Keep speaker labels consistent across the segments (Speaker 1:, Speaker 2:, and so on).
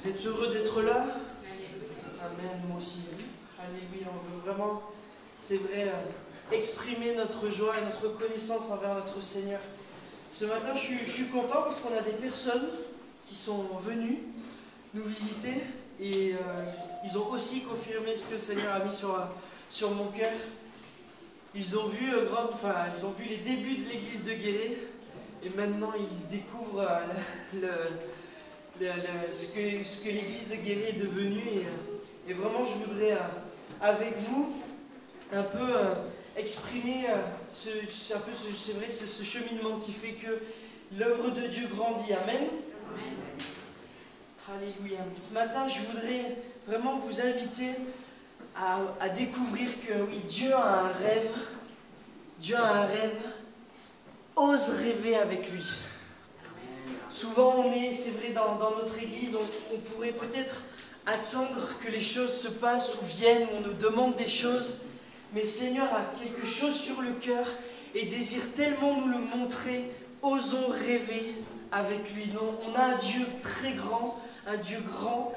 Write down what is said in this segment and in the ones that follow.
Speaker 1: Vous êtes heureux d'être là? Amen, moi aussi. Alléluia, on veut vraiment, c'est vrai, exprimer notre joie et notre reconnaissance envers notre Seigneur. Ce matin, je suis content parce qu'on a des personnes qui sont venues nous visiter et ils ont aussi confirmé ce que le Seigneur a mis sur mon cœur. Ils ont vu ils ont vu les débuts de l'église de Guéret et maintenant ils découvrent ce que l'église de Guéret est devenue et vraiment je voudrais avec vous un peu exprimer ce cheminement qui fait que l'œuvre de Dieu grandit. Amen. Alléluia. Ce matin, je voudrais vraiment vous inviter à découvrir que oui, Dieu a un rêve. Dieu a un rêve. Ose rêver avec lui. Souvent, c'est vrai, dans notre église, on pourrait peut-être attendre que les choses se passent ou viennent, on nous demande des choses, mais le Seigneur a quelque chose sur le cœur et désire tellement nous le montrer. Osons rêver avec lui. Non, on a un Dieu très grand, un Dieu grand.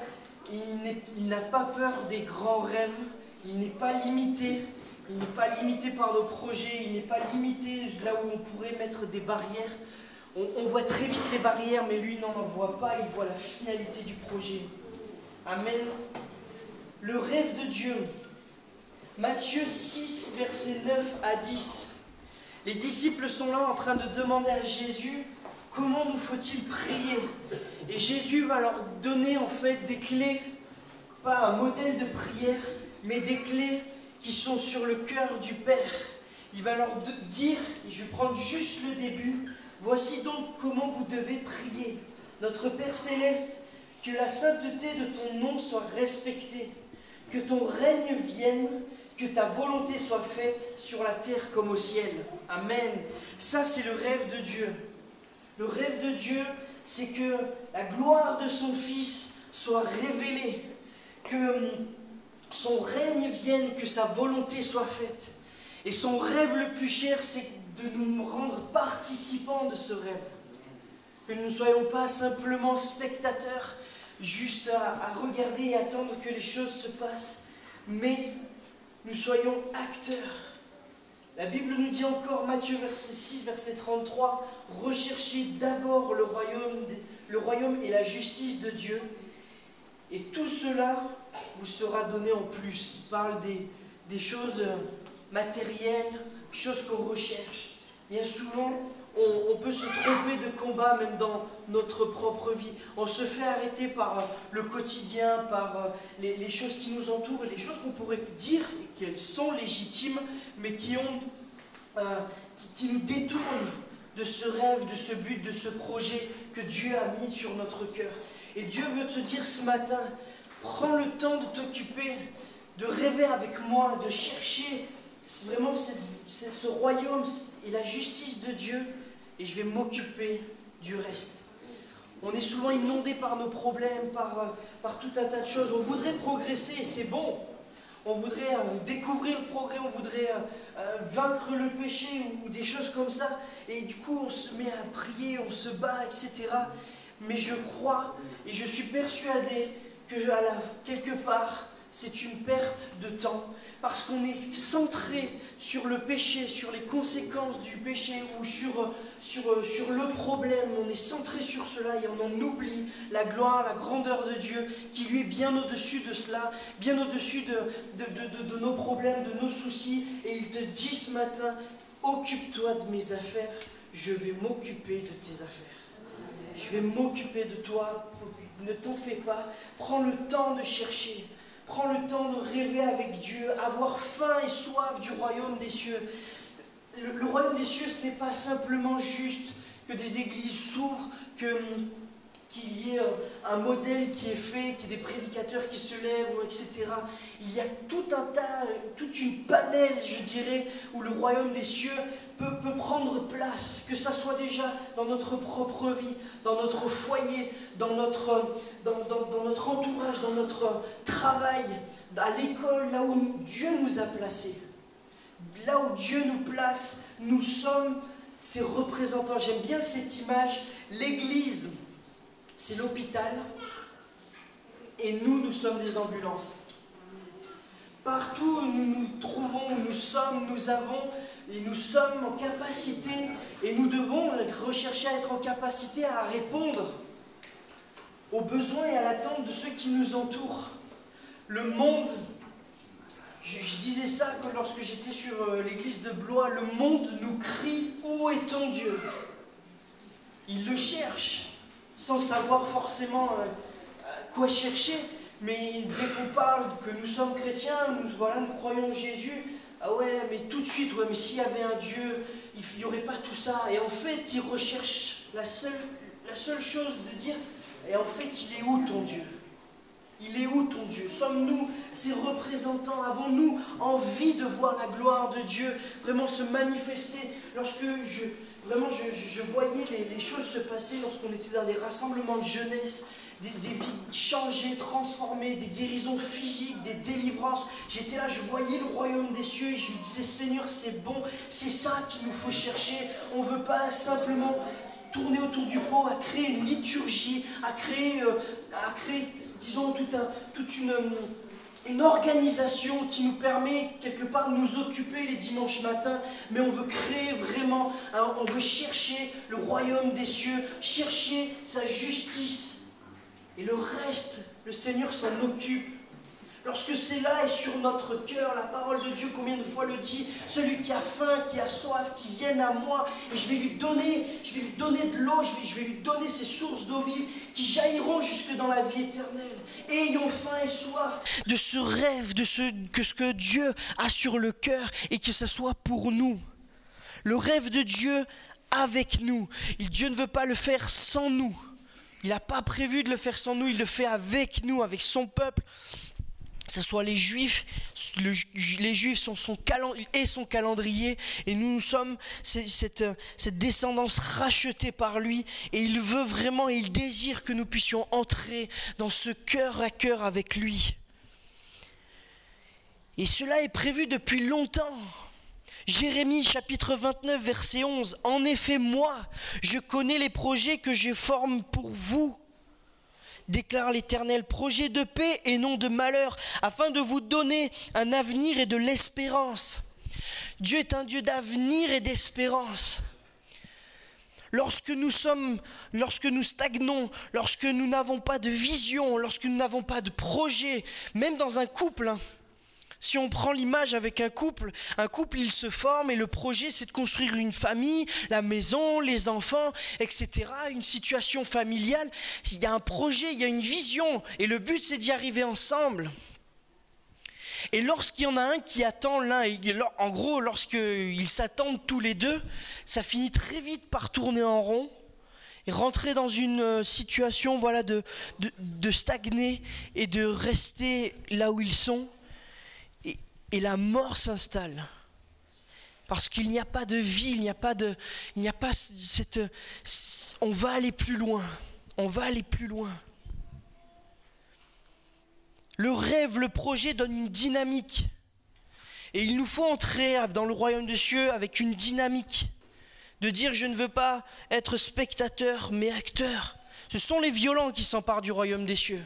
Speaker 1: Il n'a pas peur des grands rêves. Il n'est pas limité. Il n'est pas limité par nos projets. Il n'est pas limité là où on pourrait mettre des barrières. On voit très vite les barrières, mais lui n'en voit pas. Il voit la finalité du projet. Amen. Le rêve de Dieu. Matthieu 6, versets 9 à 10. Les disciples sont là en train de demander à Jésus comment nous faut-il prier. Et Jésus va leur donner en fait des clés, pas un modèle de prière, mais des clés qui sont sur le cœur du Père. Il va leur dire, et je vais prendre juste le début, voici donc comment vous devez prier. Notre Père Céleste, que la sainteté de ton nom soit respectée, que ton règne vienne, que ta volonté soit faite sur la terre comme au ciel. Amen. Ça, c'est le rêve de Dieu. Le rêve de Dieu, c'est que la gloire de son Fils soit révélée, que son règne vienne et que sa volonté soit faite. Et son rêve le plus cher, c'est de nous rendre participants de ce rêve. Que nous ne soyons pas simplement spectateurs, juste à regarder et attendre que les choses se passent, mais nous soyons acteurs. La Bible nous dit encore, Matthieu 6, verset 33, « Recherchez d'abord le royaume et la justice de Dieu, et tout cela vous sera donné en plus. » Il parle des choses matérielles, choses qu'on recherche. Bien souvent, on peut se tromper de combat même dans notre propre vie. On se fait arrêter par le quotidien, par les choses qui nous entourent, et les choses qu'on pourrait dire qu'elles sont légitimes, mais qui nous détournent de ce rêve, de ce but, de ce projet que Dieu a mis sur notre cœur. Et Dieu veut te dire ce matin, prends le temps de t'occuper, de rêver avec moi, de chercher vraiment ce royaume et la justice de Dieu, et je vais m'occuper du reste. On est souvent inondé par nos problèmes, par tout un tas de choses. On voudrait progresser, et c'est bon. On voudrait découvrir le progrès, on voudrait vaincre le péché ou des choses comme ça. Et du coup, on se met à prier, on se bat, etc. Mais je crois et je suis persuadé que quelque part, c'est une perte de temps. Parce qu'on est centré sur le péché, sur les conséquences du péché ou sur le problème. On est centré sur cela et on en oublie la gloire, la grandeur de Dieu qui lui est bien au-dessus de cela, bien au-dessus de nos problèmes, de nos soucis. Et il te dit ce matin, occupe-toi de mes affaires, je vais m'occuper de tes affaires. Je vais m'occuper de toi, ne t'en fais pas, prends le temps de chercher. Prends le temps de rêver avec Dieu, avoir faim et soif du royaume des cieux. Le royaume des cieux, ce n'est pas simplement juste que des églises s'ouvrent, qu'il y ait un modèle qui est fait, qu'il y ait des prédicateurs qui se lèvent, etc. Il y a tout un tas, toute une panelle, je dirais, où le royaume des cieux peut prendre place, que ça soit déjà dans notre propre vie, dans notre foyer, dans notre entourage, dans notre travail, à l'école, là où Dieu nous a placés. Là où Dieu nous place, nous sommes ses représentants. J'aime bien cette image. L'église, c'est l'hôpital. Et nous sommes des ambulances. Partout où nous nous trouvons, où nous sommes, nous sommes en capacité, et nous devons rechercher à être en capacité à répondre aux besoins et à l'attente de ceux qui nous entourent. Le monde, je disais ça lorsque j'étais sur l'église de Blois, le monde nous crie « Où est ton Dieu ?» Il le cherche, sans savoir forcément quoi chercher. Mais dès qu'on parle que nous sommes chrétiens, nous croyons en Jésus, ah ouais, mais tout de suite, ouais, mais s'il y avait un Dieu, il n'y aurait pas tout ça. Et en fait, il recherche la seule chose de dire, et en fait, il est où ton Dieu? Il est où ton Dieu? Sommes-nous ses représentants? Avons-nous envie de voir la gloire de Dieu vraiment se manifester? Lorsque je voyais les choses se passer lorsqu'on était dans des rassemblements de jeunesse, des vies changées, transformées, des guérisons physiques, des délivrances. J'étais là, je voyais le royaume des cieux et je me disais, Seigneur, c'est bon, c'est ça qu'il nous faut chercher. On ne veut pas simplement tourner autour du pot, à créer une liturgie, à créer disons, toute une organisation qui nous permet quelque part de nous occuper les dimanches matins, mais on veut créer vraiment, on veut chercher le royaume des cieux, chercher sa justice. Et le reste, le Seigneur s'en occupe. Lorsque c'est là et sur notre cœur, la parole de Dieu, combien de fois le dit, celui qui a faim, qui a soif, qui vienne à moi, et je vais lui donner de l'eau, je vais lui donner ces sources d'eau vive qui jailliront jusque dans la vie éternelle. Ayons faim et soif de ce rêve, que ce que Dieu a sur le cœur et que ce soit pour nous. Le rêve de Dieu avec nous. Et Dieu ne veut pas le faire sans nous. Il n'a pas prévu de le faire sans nous, il le fait avec nous, avec son peuple. Que ce soit les Juifs, les Juifs sont son calendrier, et nous sommes cette descendance rachetée par lui, et il veut vraiment, et il désire que nous puissions entrer dans ce cœur à cœur avec lui. Et cela est prévu depuis longtemps. Jérémie chapitre 29 verset 11. En effet, moi, je connais les projets que je forme pour vous, déclare l'Éternel, projets de paix et non de malheur, afin de vous donner un avenir et de l'espérance. Dieu est un Dieu d'avenir et d'espérance. Lorsque nous stagnons, lorsque nous n'avons pas de vision, lorsque nous n'avons pas de projet, même dans un couple, si on prend l'image avec un couple il se forme et le projet c'est de construire une famille, la maison, les enfants, etc. Une situation familiale, il y a un projet, il y a une vision et le but c'est d'y arriver ensemble. Et lorsqu'il y en a un qui attend l'un, en gros lorsqu'ils s'attendent tous les deux, ça finit très vite par tourner en rond et rentrer dans une situation de stagner et de rester là où ils sont. Et la mort s'installe. Parce qu'il n'y a pas de vie, on va aller plus loin. On va aller plus loin. Le rêve, le projet donne une dynamique. Et il nous faut entrer dans le royaume des cieux avec une dynamique. De dire je ne veux pas être spectateur mais acteur. Ce sont les violents qui s'emparent du royaume des cieux.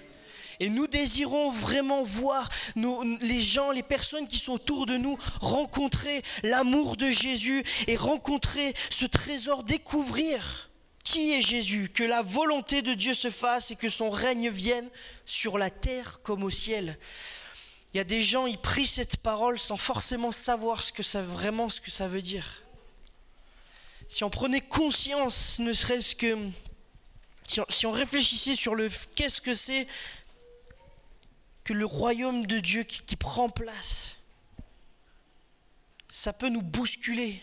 Speaker 1: Et nous désirons vraiment voir les gens, les personnes qui sont autour de nous rencontrer l'amour de Jésus et rencontrer ce trésor, découvrir qui est Jésus, que la volonté de Dieu se fasse et que son règne vienne sur la terre comme au ciel. Il y a des gens, ils prient cette parole sans forcément savoir ce que ça veut dire. Si on prenait conscience, ne serait-ce que, si on réfléchissait sur qu'est-ce que c'est que le royaume de Dieu qui prend place, ça peut nous bousculer.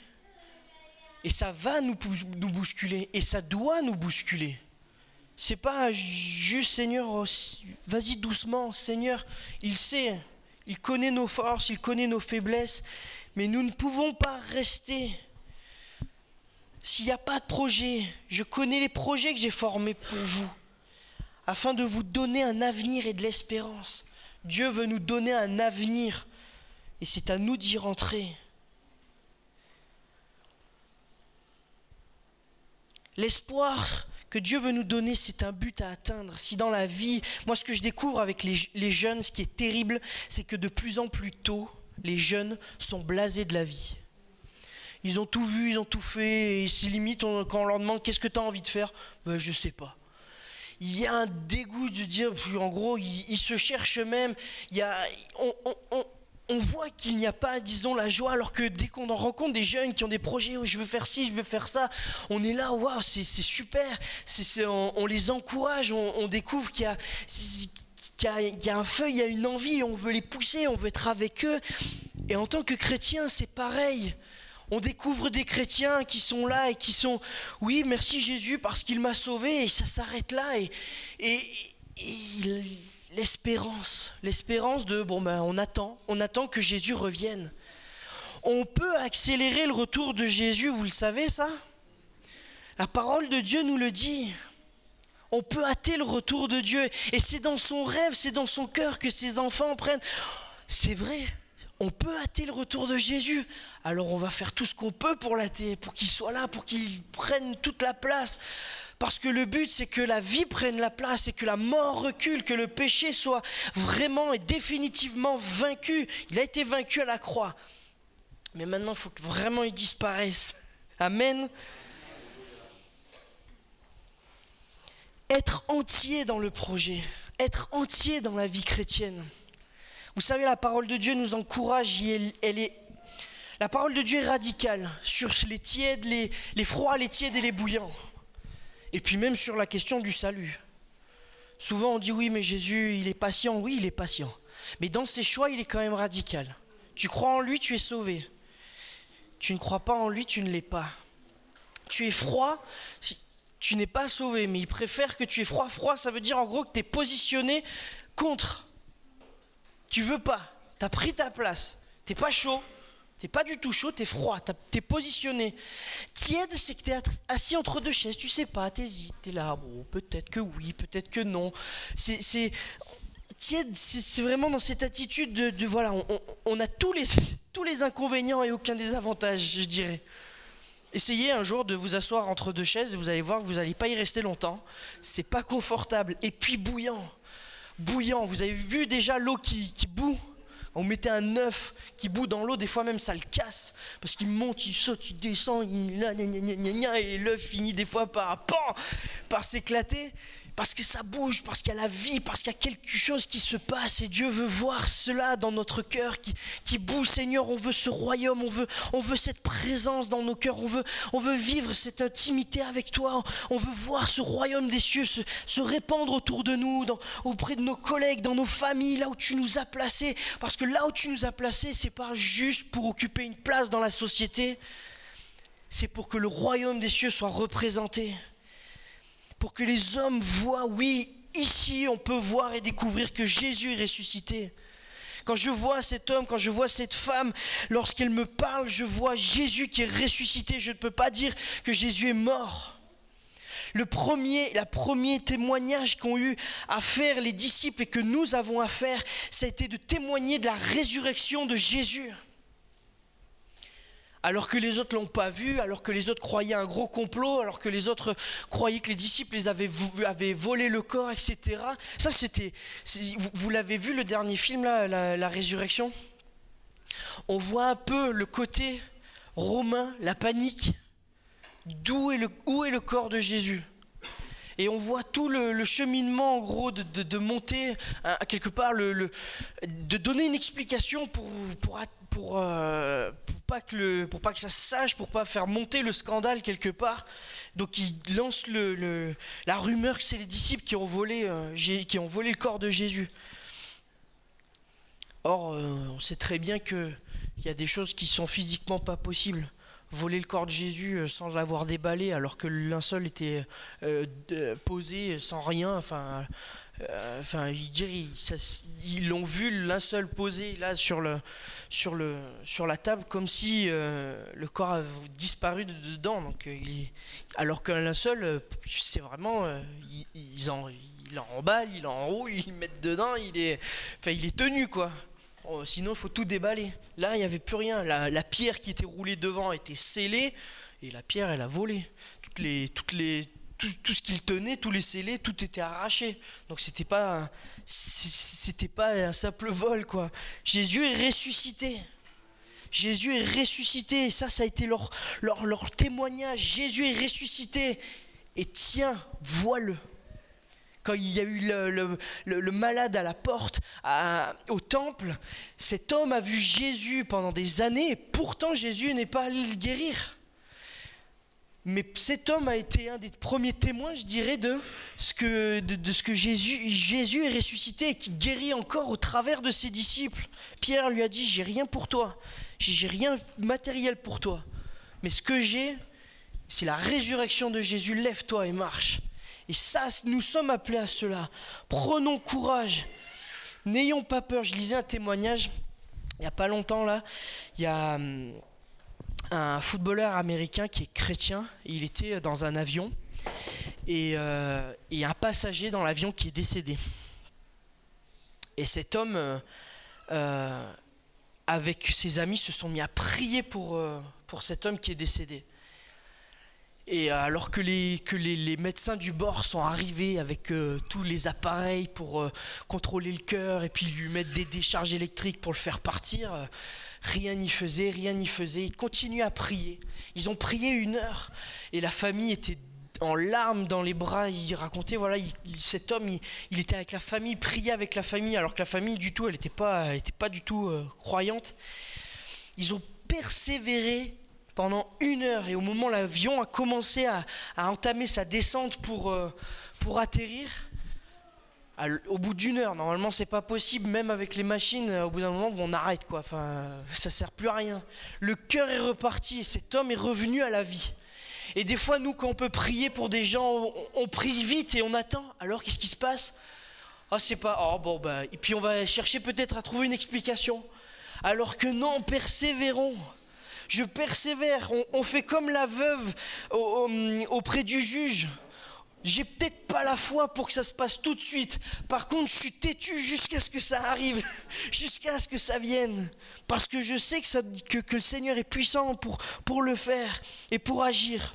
Speaker 1: Et ça va nous bousculer. Et ça doit nous bousculer. C'est pas juste Seigneur, vas-y doucement, Seigneur, il sait, il connaît nos forces, il connaît nos faiblesses, mais nous ne pouvons pas rester. S'il n'y a pas de projet, je connais les projets que j'ai formés pour vous, afin de vous donner un avenir et de l'espérance. Dieu veut nous donner un avenir et c'est à nous d'y rentrer. L'espoir
Speaker 2: que Dieu veut nous donner, c'est un but à atteindre. Si dans la vie, moi ce que je découvre avec les jeunes, ce qui est terrible, c'est que de plus en plus tôt, les jeunes sont blasés de la vie. Ils ont tout vu, ils ont tout fait, et c'est limite quand on leur demande qu'est-ce que tu as envie de faire, ben, je sais pas. Il y a un dégoût de dire, en gros, ils se cherchent eux-mêmes. On voit qu'il n'y a pas, disons, la joie, alors que dès qu'on en rencontre des jeunes qui ont des projets, oh, je veux faire ci, je veux faire ça, on est là, waouh, c'est super, on les encourage, on découvre qu'il y a un feu, il y a une envie, on veut les pousser, on veut être avec eux. Et en tant que chrétien, c'est pareil. On découvre des chrétiens qui sont là et qui sont, oui, merci Jésus parce qu'il m'a sauvé, et ça s'arrête là. Et l'espérance de, on attend que Jésus revienne. On peut accélérer le retour de Jésus, vous le savez ça ? La parole de Dieu nous le dit. On peut hâter le retour de Dieu, et c'est dans son rêve, c'est dans son cœur que ses enfants prennent. C'est vrai. On peut hâter le retour de Jésus, alors on va faire tout ce qu'on peut pour l'hâter, pour qu'il soit là, pour qu'il prenne toute la place. Parce que le but, c'est que la vie prenne la place, et que la mort recule, que le péché soit vraiment et définitivement vaincu. Il a été vaincu à la croix. Mais maintenant, il faut que vraiment il disparaisse. Amen. Être entier dans le projet, être entier dans la vie chrétienne. Vous savez, la parole de Dieu nous encourage, la parole de Dieu est radicale sur les tièdes, les froids, les tièdes et les bouillants. Et puis même sur la question du salut. Souvent on dit oui, mais Jésus, il est patient. Oui, il est patient. Mais dans ses choix, il est quand même radical. Tu crois en lui, tu es sauvé. Tu ne crois pas en lui, tu ne l'es pas. Tu es froid, tu n'es pas sauvé. Mais il préfère que tu es froid. Froid, ça veut dire en gros que tu es positionné contre. Tu veux pas, t'as pris ta place, t'es pas chaud, t'es pas du tout chaud, t'es froid, t'es positionné. Tiède, c'est que t'es assis entre deux chaises, tu sais pas, t'hésites, t'es là, bon, peut-être que oui, peut-être que non. Tiède, c'est vraiment dans cette attitude de voilà, on a tous les inconvénients et aucun désavantage, je dirais. Essayez un jour de vous asseoir entre deux chaises et vous allez voir que vous n'allez pas y rester longtemps. C'est pas confortable, et puis bouillant. Vous avez vu déjà l'eau qui bout. On mettait un œuf qui bout dans l'eau, des fois même ça le casse, parce qu'il monte, il saute, il descend, et l'œuf finit des fois par s'éclater, parce que ça bouge, parce qu'il y a la vie, parce qu'il y a quelque chose qui se passe, et Dieu veut voir cela dans notre cœur qui bouge. Seigneur, on veut ce royaume, on veut cette présence dans nos cœurs, on veut vivre cette intimité avec toi, on veut voir ce royaume des cieux se répandre autour de nous, auprès de nos collègues, dans nos familles, là où tu nous as placés, parce que là où tu nous as placés, c'est pas juste pour occuper une place dans la société, c'est pour que le royaume des cieux soit représenté. Pour que les hommes voient, oui, ici on peut voir et découvrir que Jésus est ressuscité. Quand je vois cet homme, quand je vois cette femme, lorsqu'elle me parle, je vois Jésus qui est ressuscité. Je ne peux pas dire que Jésus est mort. Le premier témoignage qu'ont eu à faire les disciples et que nous avons à faire, ça a été de témoigner de la résurrection de Jésus. Alors que les autres ne l'ont pas vu, alors que les autres croyaient à un gros complot, alors que les autres croyaient que les disciples les avaient volé le corps, etc. Ça, vous l'avez vu, le dernier film, là, la résurrection ? On voit un peu le côté romain, la panique. Où est le corps de Jésus ? Et on voit tout le cheminement, en gros, de monter à quelque part, de donner une explication pour pas que ça se sache, pour pas faire monter le scandale quelque part. Donc il lance la rumeur que c'est les disciples qui ont volé le corps de Jésus. Or, on sait très bien qu'il y a des choses qui sont physiquement pas possibles. Voler le corps de Jésus sans l'avoir déballé, alors que le linceul était posé sans rien. Ils l'ont vu, le linceul posé là sur la table, comme si le corps avait disparu de dedans. Donc, alors qu'un linceul, c'est vraiment, ils l'emballent, ils l'enroulent, ils le mettent dedans, il est tenu, quoi. Sinon il faut tout déballer. Là il n'y avait plus rien, la pierre qui était roulée devant était scellée, et la pierre elle a volé. Toutes tout ce qu'il tenait, tous les scellés, tout était arraché. Donc c'était pas un simple vol, quoi. Jésus est ressuscité. Jésus est ressuscité. Et ça a été leur témoignage. Jésus est ressuscité. Et tiens, vois-le. Quand il y a eu le malade à la porte, au temple, cet homme a vu Jésus pendant des années, et pourtant Jésus n'est pas allé le guérir. Mais cet homme a été un des premiers témoins, je dirais, de ce que Jésus est ressuscité et qui guérit encore au travers de ses disciples. Pierre lui a dit, j'ai rien pour toi, j'ai rien matériel pour toi, mais ce que j'ai, c'est la résurrection de Jésus, lève-toi et marche. Et ça, nous sommes appelés à cela. Prenons courage. N'ayons pas peur. Je lisais un témoignage, il n'y a pas longtemps là. Il y a un footballeur américain qui est chrétien. Il était dans un avion. Et un passager dans l'avion qui est décédé. Et cet homme, avec ses amis, se sont mis à prier pour cet homme qui est décédé. Et alors que les médecins du bord sont arrivés avec tous les appareils pour contrôler le cœur et puis lui mettre des décharges électriques pour le faire partir, rien n'y faisait. Ils continuaient à prier. Ils ont prié 1 heure et la famille était en larmes dans les bras. Il racontait, voilà, cet homme, il était avec la famille, priait avec la famille, alors que la famille du tout, elle était pas du tout croyante. Ils ont persévéré pendant 1 heure, et au moment où l'avion a commencé à entamer sa descente pour atterrir, au bout d'1 heure, normalement c'est pas possible, même avec les machines, au bout d'un moment on arrête, quoi. Enfin, ça sert plus à rien. Le cœur est reparti et cet homme est revenu à la vie. Et des fois, nous, quand on peut prier pour des gens, on prie vite et on attend. Alors qu'est-ce qui se passe? Et puis on va chercher peut-être à trouver une explication. Alors que non, persévérons. Je persévère, on fait comme la veuve auprès du juge. J'ai peut-être pas la foi pour que ça se passe tout de suite. Par contre, je suis têtu jusqu'à ce que ça arrive, jusqu'à ce que ça vienne. Parce que je sais que le Seigneur est puissant pour le faire et pour agir.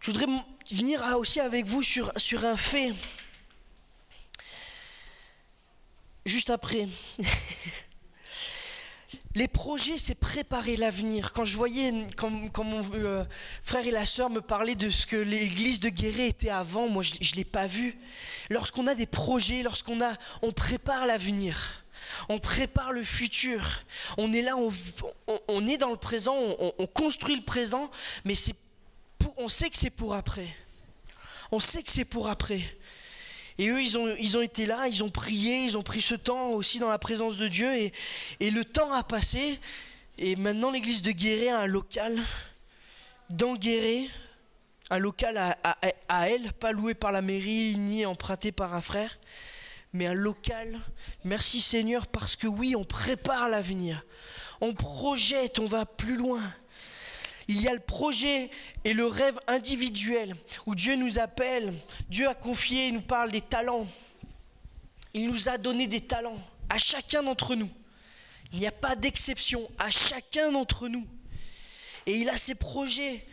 Speaker 2: Je voudrais venir aussi avec vous sur un fait. Juste après. Les projets, c'est préparer l'avenir. Quand je voyais, quand mon frère et la sœur me parlaient de ce que l'église de Guéret était avant, moi je ne l'ai pas vu. Lorsqu'on a des projets, on prépare l'avenir. On prépare le futur. On est là, on est dans le présent, on construit le présent, mais on sait que c'est pour après. On sait que c'est pour après. Et eux, ils ont été là, ils ont prié, ils ont pris ce temps aussi dans la présence de Dieu. Et le temps a passé. Et maintenant, l'église de Guéret a un local dans Guéret. Un local à elle, pas loué par la mairie, ni emprunté par un frère. Mais un local, merci Seigneur, parce que oui, on prépare l'avenir. On projette, on va plus loin. Il y a le projet et le rêve individuel où Dieu nous appelle, Dieu a confié, il nous parle des talents. Il nous a donné des talents à chacun d'entre nous. Il n'y a pas d'exception, à chacun d'entre nous. Et il a ses projets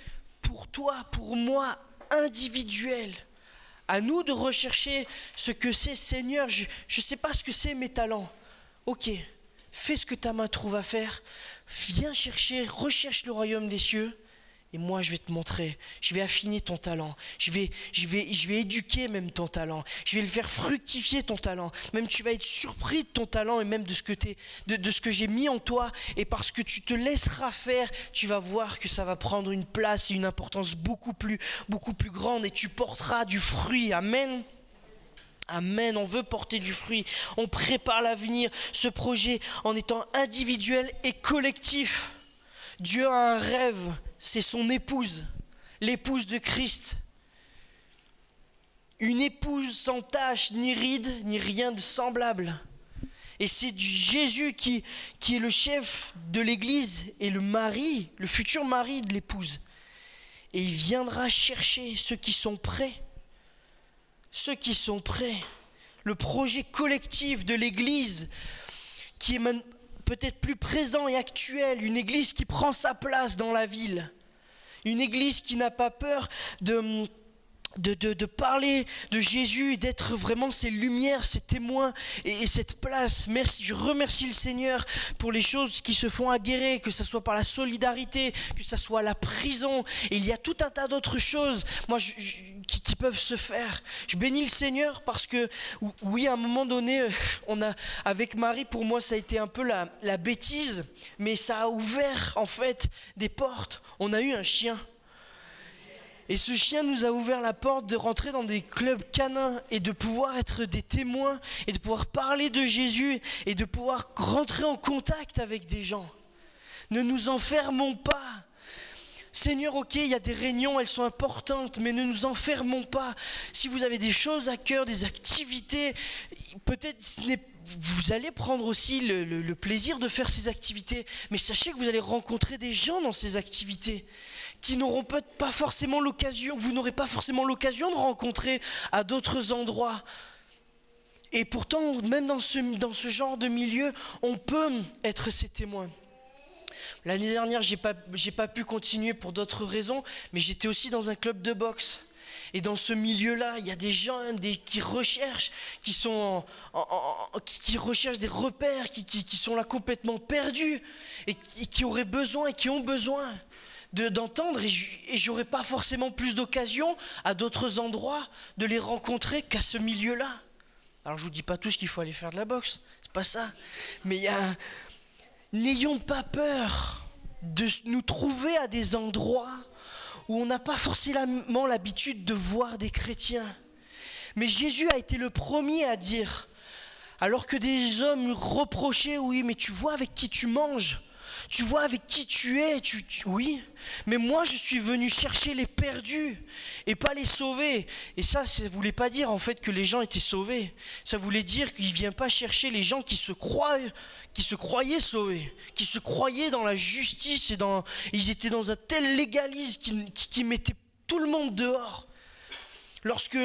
Speaker 2: pour toi, pour moi, individuels. À nous de rechercher ce que c'est, Seigneur, je ne sais pas ce que c'est mes talents. Ok, fais ce que ta main trouve à faire. Viens chercher, recherche le royaume des cieux. Et moi, je vais te montrer. Je vais affiner ton talent. Je vais éduquer même ton talent. Je vais le faire fructifier ton talent. Même tu vas être surpris de ton talent et même de ce que j'ai mis en toi. Et parce que tu te laisseras faire, tu vas voir que ça va prendre une place et une importance beaucoup plus grande. Et tu porteras du fruit. Amen. Amen, on veut porter du fruit, on prépare l'avenir, ce projet en étant individuel et collectif. Dieu a un rêve, c'est son épouse, l'épouse de Christ. Une épouse sans tache, ni ride, ni rien de semblable. Et c'est Jésus qui est le chef de l'église et le mari, le futur mari de l'épouse. Et il viendra chercher ceux qui sont prêts. Ceux qui sont prêts, le projet collectif de l'église qui est peut-être plus présent et actuel, une église qui prend sa place dans la ville, Une église qui n'a pas peur de parler de Jésus et d'être vraiment ses lumières, ses témoins et cette place. Merci, je remercie le Seigneur pour les choses qui se font aguerrer, que ce soit par la solidarité, que ce soit la prison. Et il y a tout un tas d'autres choses qui peuvent se faire. Je bénis le Seigneur parce que oui, à un moment donné, avec Marie, pour moi, ça a été un peu la bêtise, mais ça a ouvert en fait des portes. On a eu un chien. Et ce chien nous a ouvert la porte de rentrer dans des clubs canins et de pouvoir être des témoins et de pouvoir parler de Jésus et de pouvoir rentrer en contact avec des gens. Ne nous enfermons pas. Seigneur, ok, il y a des réunions, elles sont importantes, mais ne nous enfermons pas. Si vous avez des choses à cœur, des activités, peut-être vous allez prendre aussi le plaisir de faire ces activités, mais sachez que vous allez rencontrer des gens dans ces activités qui n'auront peut-être pas forcément l'occasion, vous n'aurez pas forcément l'occasion de rencontrer à d'autres endroits. Et pourtant, même dans ce genre de milieu, on peut être ses témoins. L'année dernière, j'ai pas pu continuer pour d'autres raisons, mais j'étais aussi dans un club de boxe. Et dans ce milieu-là, il y a des gens qui recherchent, qui recherchent des repères, qui sont là complètement perdus et qui auraient besoin et qui ont besoin d'entendre. Et j'aurais pas forcément plus d'occasion à d'autres endroits de les rencontrer qu'à ce milieu-là. Alors je vous dis pas tous qu'il faut aller faire de la boxe, c'est pas ça. Mais n'ayons pas peur de nous trouver à des endroits où on n'a pas forcément l'habitude de voir des chrétiens. Mais Jésus a été le premier à dire, alors que des hommes reprochaient, oui, mais tu vois avec qui tu manges, tu vois avec qui tu es, oui, mais moi je suis venu chercher les perdus et pas les sauver. Et ça voulait pas dire en fait que les gens étaient sauvés. Ça voulait dire qu'il vient pas chercher les gens qui se croyaient sauvés, qui se croyaient dans la justice ils étaient dans un tel légalisme qui mettait tout le monde dehors. Lorsque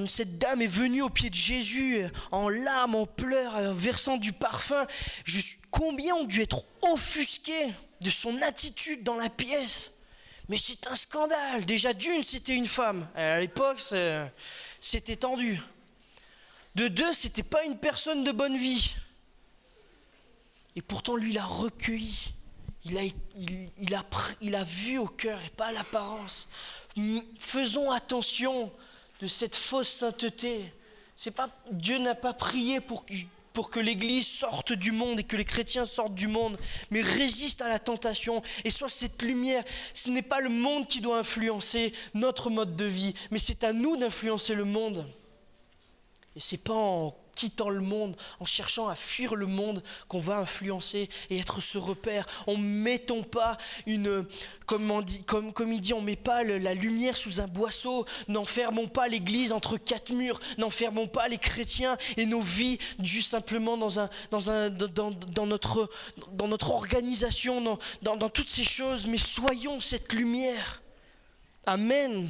Speaker 2: cette dame est venue aux pieds de Jésus, en larmes, en pleurs, versant du parfum, combien ont dû être offusqués de son attitude dans la pièce. Mais c'est un scandale. Déjà d'une, c'était une femme. À l'époque, c'était tendu. De deux, c'était pas une personne de bonne vie. Et pourtant, lui, il a recueilli. Il a vu au cœur et pas à l'apparence. Faisons attention de cette fausse sainteté. Dieu n'a pas prié pour que l'Église sorte du monde et que les chrétiens sortent du monde, mais résiste à la tentation et soit cette lumière. Ce n'est pas le monde qui doit influencer notre mode de vie, mais c'est à nous d'influencer le monde. Et c'est pas en quittant le monde, en cherchant à fuir le monde, qu'on va influencer et être ce repère. En mettons pas comme il dit, on met pas la lumière sous un boisseau. N'enfermons pas l'église entre quatre murs. N'enfermons pas les chrétiens et nos vies juste simplement dans notre organisation, dans toutes ces choses. Mais soyons cette lumière. Amen.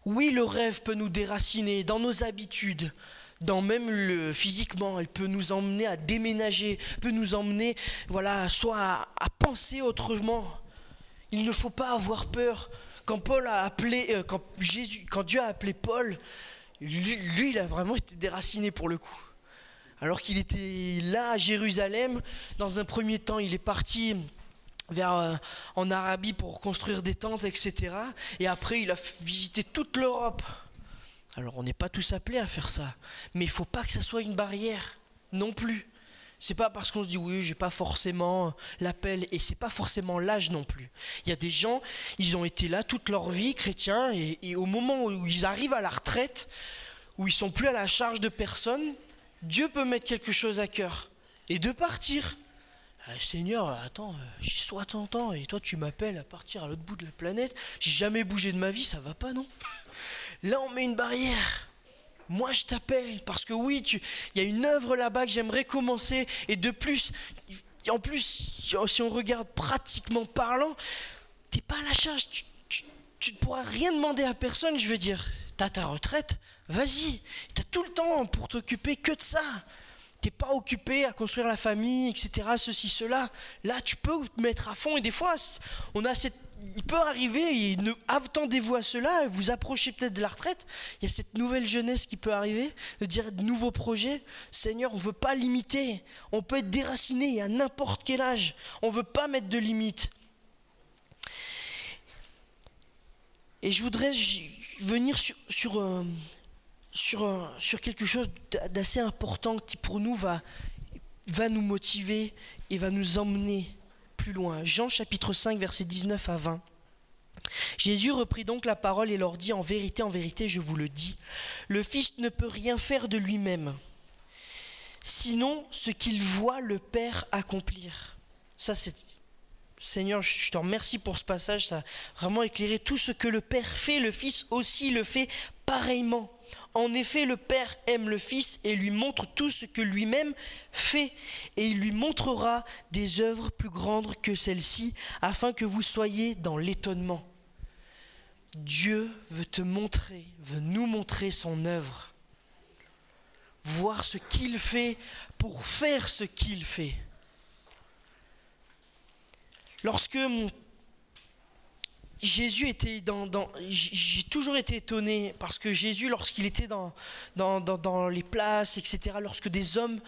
Speaker 2: Oui, le rêve peut nous déraciner dans nos habitudes, physiquement, elle peut nous emmener à déménager, peut nous emmener, soit à penser autrement. Il ne faut pas avoir peur. Quand Dieu a appelé Paul, lui, il a vraiment été déraciné pour le coup. Alors qu'il était là à Jérusalem, dans un premier temps, il est parti en Arabie pour construire des tentes, etc. Et après, il a visité toute l'Europe. Alors, on n'est pas tous appelés à faire ça. Mais il ne faut pas que ça soit une barrière non plus. C'est pas parce qu'on se dit oui, j'ai pas forcément l'appel, et c'est pas forcément l'âge non plus. Il y a des gens, ils ont été là toute leur vie, chrétiens, et au moment où ils arrivent à la retraite, où ils sont plus à la charge de personne, Dieu peut mettre quelque chose à cœur et de partir. Seigneur, attends, j'ai 60 ans et toi tu m'appelles à partir à l'autre bout de la planète, j'ai jamais bougé de ma vie, ça va pas, non? Là on met une barrière. Moi je t'appelle parce que oui, il y a une œuvre là-bas que j'aimerais commencer, et de plus, en plus, si on regarde pratiquement parlant, t'es pas à la charge, tu ne pourras rien demander à personne, je veux dire. T'as ta retraite, vas-y, t'as tout le temps pour t'occuper que de ça. t'es pas occupé à construire la famille, etc., ceci, cela, là tu peux te mettre à fond. Et des fois, il peut arriver, attendez-vous à cela, vous approchez peut-être de la retraite, il y a cette nouvelle jeunesse qui peut arriver, de dire de nouveaux projets. Seigneur, on ne veut pas limiter, on peut être déraciné à n'importe quel âge, on ne veut pas mettre de limites. Et je voudrais venir sur quelque chose d'assez important qui pour nous va nous motiver et va nous emmener plus loin. Jean chapitre 5 versets 19 à 20. Jésus reprit donc la parole et leur dit: en vérité, je vous le dis, le Fils ne peut rien faire de lui-même, sinon ce qu'il voit le Père accomplir. Ça, c'est... Seigneur, je te remercie pour ce passage, ça a vraiment éclairé tout ce que le Père fait, le Fils aussi le fait pareillement. En effet, le Père aime le Fils et lui montre tout ce que lui-même fait, et il lui montrera des œuvres plus grandes que celles-ci, afin que vous soyez dans l'étonnement. Dieu veut nous montrer son œuvre, voir ce qu'il fait pour faire ce qu'il fait. Lorsque Jésus était j'ai toujours été étonné parce que Jésus, lorsqu'il était dans les places, etc., lorsque des hommes,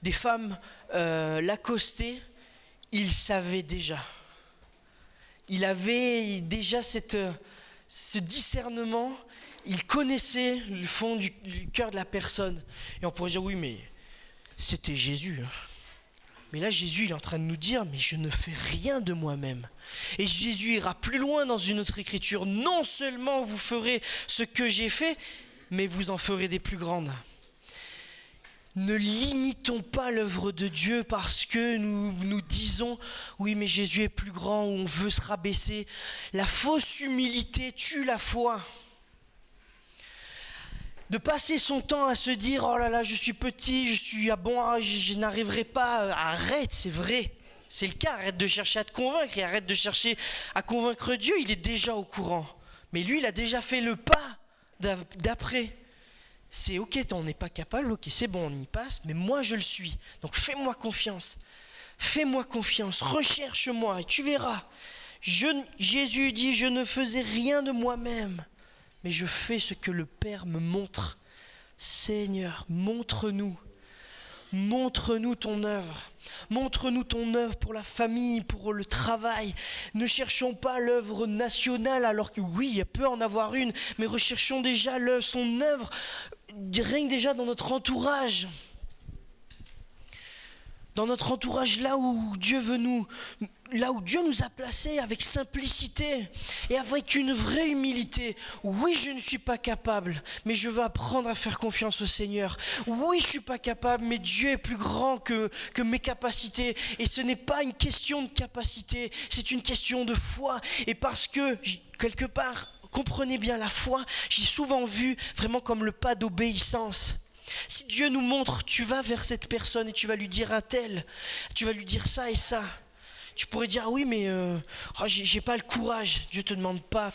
Speaker 2: des femmes l'accostaient, il savait déjà. Il avait déjà ce discernement, il connaissait le fond du cœur de la personne. Et on pourrait dire, oui, mais c'était Jésus. Mais là, Jésus, il est en train de nous dire, mais je ne fais rien de moi-même. Et Jésus ira plus loin dans une autre écriture. Non seulement vous ferez ce que j'ai fait, mais vous en ferez des plus grandes. Ne limitons pas l'œuvre de Dieu parce que nous disons, oui, mais Jésus est plus grand, ou on veut se rabaisser. La fausse humilité tue la foi. De passer son temps à se dire, oh là là, je suis petit, je n'arriverai pas. Arrête, c'est vrai, c'est le cas. Arrête de chercher à te convaincre et arrête de chercher à convaincre Dieu. Il est déjà au courant. Mais lui, il a déjà fait le pas d'après. C'est ok, on n'est pas capable, ok, c'est bon, on y passe, mais moi je le suis. Donc fais-moi confiance, recherche-moi et tu verras. Jésus dit, je ne faisais rien de moi-même, mais je fais ce que le Père me montre. Seigneur, montre-nous ton œuvre. Montre-nous ton œuvre pour la famille, pour le travail. Ne cherchons pas l'œuvre nationale, alors que oui, il peut en avoir une, mais recherchons déjà son œuvre, rien que déjà dans notre entourage. Dans notre entourage, là où Dieu nous a placés, avec simplicité et avec une vraie humilité. Oui, je ne suis pas capable, mais je veux apprendre à faire confiance au Seigneur. Oui, je ne suis pas capable, mais Dieu est plus grand que mes capacités. Et ce n'est pas une question de capacité, c'est une question de foi. Et parce que, quelque part, comprenez bien la foi, j'ai souvent vu vraiment comme le pas d'obéissance. Si Dieu nous montre, tu vas vers cette personne et tu vas lui dire un tel, tu vas lui dire ça et ça. Tu pourrais dire, ah oui, mais j'ai pas le courage. Dieu te demande pas,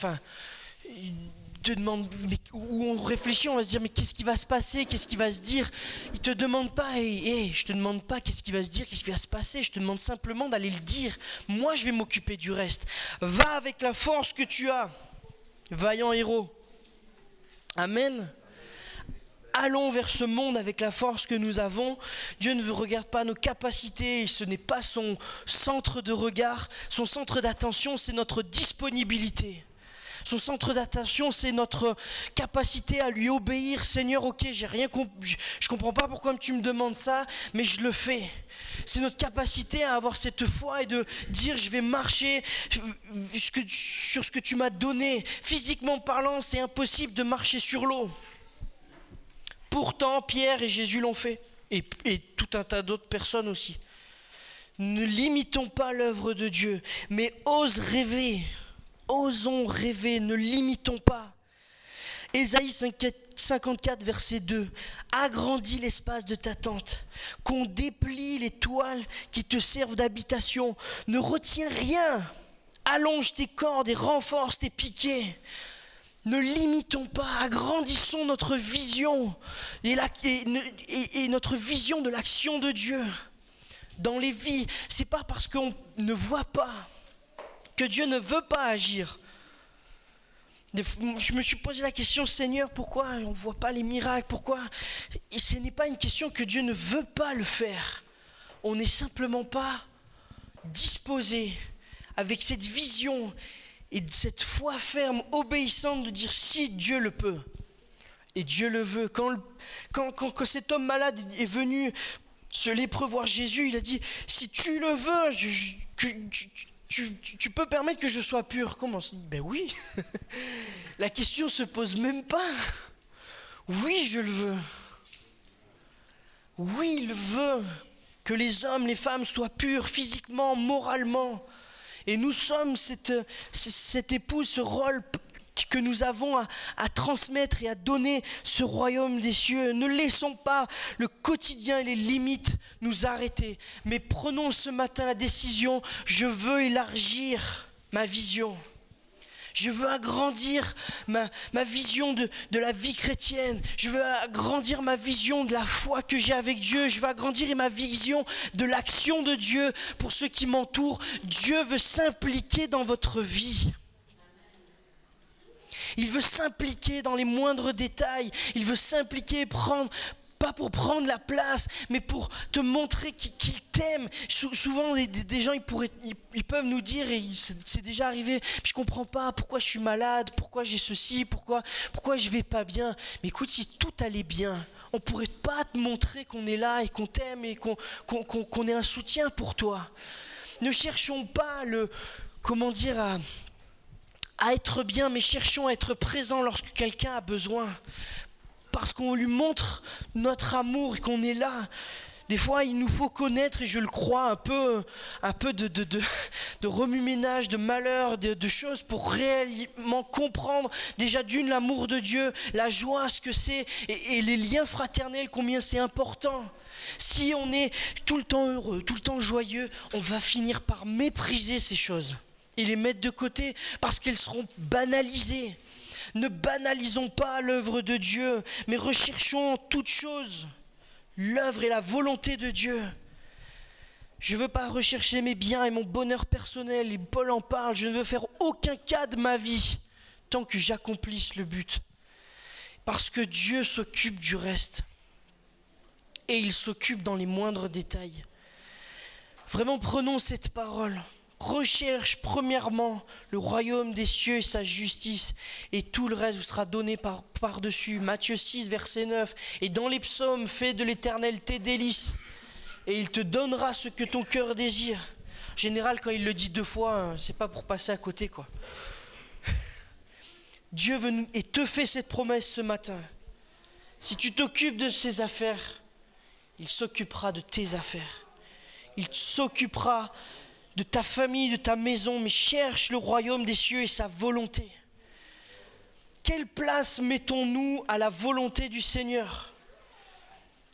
Speaker 2: te demande, où on réfléchit, on va se dire, mais qu'est-ce qui va se passer, qu'est-ce qui va se dire? Il te demande pas, je te demande pas qu'est-ce qui va se dire, qu'est-ce qui va se passer, je te demande simplement d'aller le dire. Moi, je vais m'occuper du reste. Va avec la force que tu as, vaillant héros. Amen. Allons vers ce monde avec la force que nous avons. Dieu ne regarde pas nos capacités, ce n'est pas son centre de regard. Son centre d'attention, c'est notre disponibilité. Son centre d'attention, c'est notre capacité à lui obéir. Seigneur, ok, je comprends pas pourquoi tu me demandes ça, mais je le fais. C'est notre capacité à avoir cette foi et de dire, je vais marcher sur ce que tu m'as donné. Physiquement parlant, c'est impossible de marcher sur l'eau. Pourtant, Pierre et Jésus l'ont fait, et tout un tas d'autres personnes aussi. Ne limitons pas l'œuvre de Dieu, mais osons rêver, ne limitons pas. Ésaïe 54, verset 2. Agrandis l'espace de ta tente, qu'on déplie les toiles qui te servent d'habitation. Ne retiens rien, allonge tes cordes et renforce tes piquets. Ne limitons pas, agrandissons notre vision et notre vision de l'action de Dieu dans les vies. C'est pas parce qu'on ne voit pas que Dieu ne veut pas agir. Je me suis posé la question, Seigneur, pourquoi on ne voit pas les miracles? Pourquoi? Et ce n'est pas une question que Dieu ne veut pas le faire. On n'est simplement pas disposé avec cette vision et cette foi ferme, obéissante de dire si Dieu le peut. Et Dieu le veut. Quand cet homme malade est venu, ce lépreux, voir Jésus, il a dit, si tu le veux, tu peux permettre que je sois pur. Comment? Ben oui. La question se pose même pas. Oui, je le veux. Oui, il veut que les hommes, les femmes soient purs physiquement, moralement. Et nous sommes cette épouse, ce rôle que nous avons à transmettre et à donner ce royaume des cieux. Ne laissons pas le quotidien et les limites nous arrêter, mais prenons ce matin la décision, je veux élargir ma vision. Je veux agrandir ma vision de la vie chrétienne. Je veux agrandir ma vision de la foi que j'ai avec Dieu. Je veux agrandir ma vision de l'action de Dieu pour ceux qui m'entourent. Dieu veut s'impliquer dans votre vie. Il veut s'impliquer dans les moindres détails. Il veut s'impliquer, pas pour prendre la place, mais pour te montrer qu'il t'aime. Souvent, des gens, ils peuvent nous dire, et c'est déjà arrivé, je ne comprends pas pourquoi je suis malade, pourquoi j'ai ceci, pourquoi je ne vais pas bien. Mais écoute, si tout allait bien, on ne pourrait pas te montrer qu'on est là et qu'on t'aime et qu'on est un soutien pour toi. Ne cherchons pas à être bien, mais cherchons à être présents lorsque quelqu'un a besoin. Parce qu'on lui montre notre amour et qu'on est là. Des fois, il nous faut connaître, et je le crois, un peu de remue-ménage, de malheur, de choses pour réellement comprendre déjà d'une l'amour de Dieu, la joie, ce que c'est, et les liens fraternels, combien c'est important. Si on est tout le temps heureux, tout le temps joyeux, on va finir par mépriser ces choses et les mettre de côté parce qu'elles seront banalisées. Ne banalisons pas l'œuvre de Dieu, mais recherchons en toute chose l'œuvre et la volonté de Dieu. Je ne veux pas rechercher mes biens et mon bonheur personnel, et Paul en parle, je ne veux faire aucun cas de ma vie tant que j'accomplisse le but. Parce que Dieu s'occupe du reste, et il s'occupe dans les moindres détails. Vraiment, prenons cette parole. Recherche premièrement le royaume des cieux et sa justice, et tout le reste vous sera donné par-dessus. Matthieu 6, verset 9. Et dans les psaumes, fais de l'Éternel tes délices, et il te donnera ce que ton cœur désire. En général, quand il le dit 2 fois, c'est pas pour passer à côté, quoi. Dieu veut et te fait cette promesse ce matin. Si tu t'occupes de ses affaires, il s'occupera de tes affaires. Il s'occupera de ta famille, de ta maison, mais cherche le royaume des cieux et sa volonté. Quelle place mettons-nous à la volonté du Seigneur?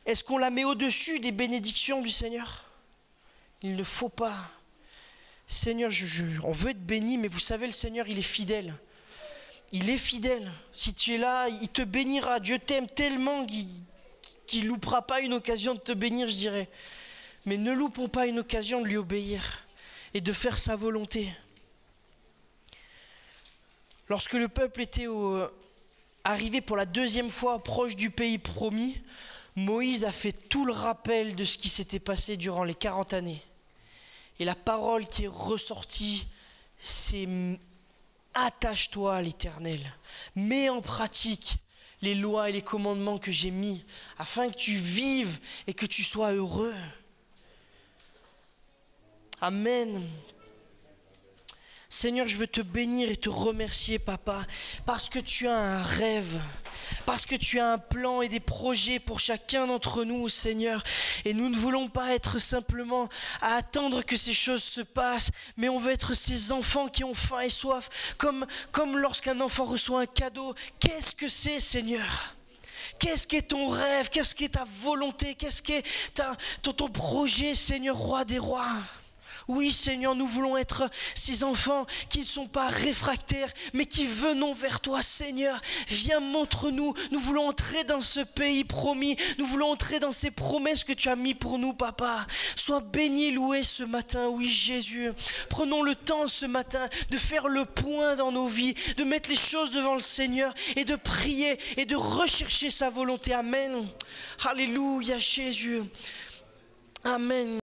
Speaker 2: Est-ce qu'on la met au-dessus des bénédictions du Seigneur? Il ne faut pas. Seigneur, on veut être béni, mais vous savez, le Seigneur, il est fidèle. Il est fidèle. Si tu es là, il te bénira. Dieu t'aime tellement qu'il ne loupera pas une occasion de te bénir, je dirais. Mais ne loupons pas une occasion de lui obéir et de faire sa volonté. Lorsque le peuple était arrivé pour la 2e fois proche du pays promis, Moïse a fait tout le rappel de ce qui s'était passé durant les 40 années. Et la parole qui est ressortie, c'est « Attache-toi à l'Éternel, mets en pratique les lois et les commandements que j'ai mis, afin que tu vives et que tu sois heureux. » Amen. Seigneur, je veux te bénir et te remercier, Papa, parce que tu as un rêve, parce que tu as un plan et des projets pour chacun d'entre nous, Seigneur. Et nous ne voulons pas être simplement à attendre que ces choses se passent, mais on veut être ces enfants qui ont faim et soif, comme lorsqu'un enfant reçoit un cadeau. Qu'est-ce que c'est, Seigneur ? Qu'est-ce qu'est ton rêve? Qu'est-ce qu'est ta volonté? Qu'est-ce qu'est ton projet, Seigneur, roi des rois? Oui, Seigneur, nous voulons être ces enfants qui ne sont pas réfractaires, mais qui venons vers toi, Seigneur. Viens, montre-nous. Nous voulons entrer dans ce pays promis. Nous voulons entrer dans ces promesses que tu as mis pour nous, Papa. Sois béni, loué ce matin, oui, Jésus. Prenons le temps ce matin de faire le point dans nos vies, de mettre les choses devant le Seigneur et de prier et de rechercher sa volonté. Amen. Alléluia, Jésus. Amen.